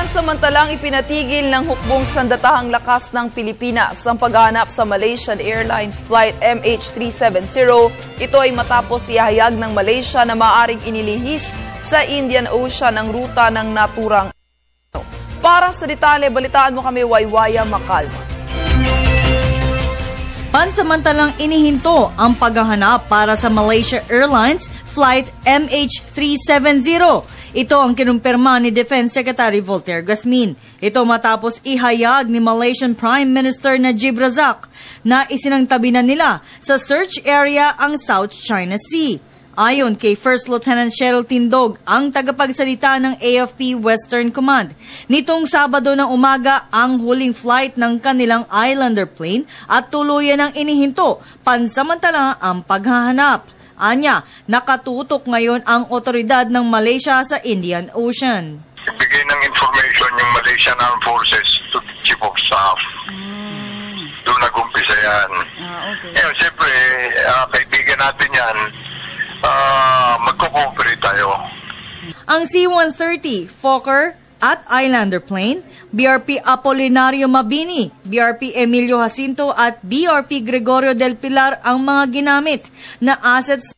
Pansamantalang ipinatigil ng hukbong sandatahang lakas ng Pilipinas ang paghahanap sa Malaysian Airlines Flight MH370. Ito ay matapos ihayag ng Malaysia na maaaring inilihis sa Indian Ocean ang ruta ng naturang. Para sa detalye, balitaan mo kami, Waywaya Macalma. Pansamantalang inihinto ang paghahanap para sa Malaysia Airlines Flight MH370. Ito ang kinumpirma ni Defense Secretary Voltaire Gasmin. Ito matapos ihayag ni Malaysian Prime Minister Najib Razak na isinangtabi na nila sa search area ang South China Sea. Ayon kay First Lieutenant Cheryl Tindog, ang tagapagsalita ng AFP Western Command, nitong Sabado ng umaga ang huling flight ng kanilang Islander plane at tuluyan ng inihinto pansamantala ang paghahanap. Anya, nakatutok ngayon ang otoridad ng Malaysia sa Indian Ocean. Ibigay ng information yung Malaysian Armed Forces to the Chief of Staff. Doon nag-umpisa yan. Okay. Siyempre, kaibigan natin yan. Magko-cooperate tayo. Ang C-130, Fokker at Islander plane, BRP Apolinario Mabini, BRP Emilio Jacinto at BRP Gregorio del Pilar ang mga ginamit na assets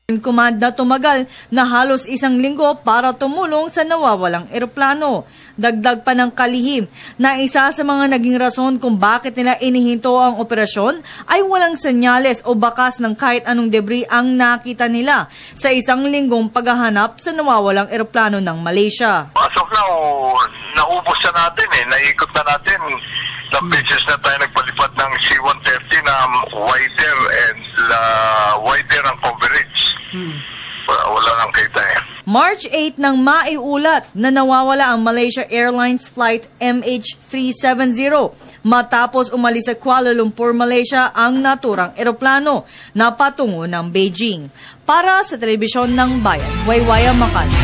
ng command na tumagal na halos 1 linggo para tumulong sa nawawalang eroplano. Dagdag pa ng kalihim na isa sa mga naging rason kung bakit nila inihinto ang operasyon ay walang senyales o bakas ng kahit anong debris ang nakita nila sa 1 linggong paghahanap sa nawawalang eroplano ng Malaysia. As of now, naubos na natin naikot na natin. Ilang beses na tayo nagpalipad ng C-130 na wider ang coverage. Wala nang kita March 8 nang maiulat na nawawala ang Malaysia Airlines Flight MH370 matapos umalis sa Kuala Lumpur, Malaysia ang naturang eroplano na patungo ng Beijing. Para sa Telebisyon ng Bayan, Waywaya Macalma.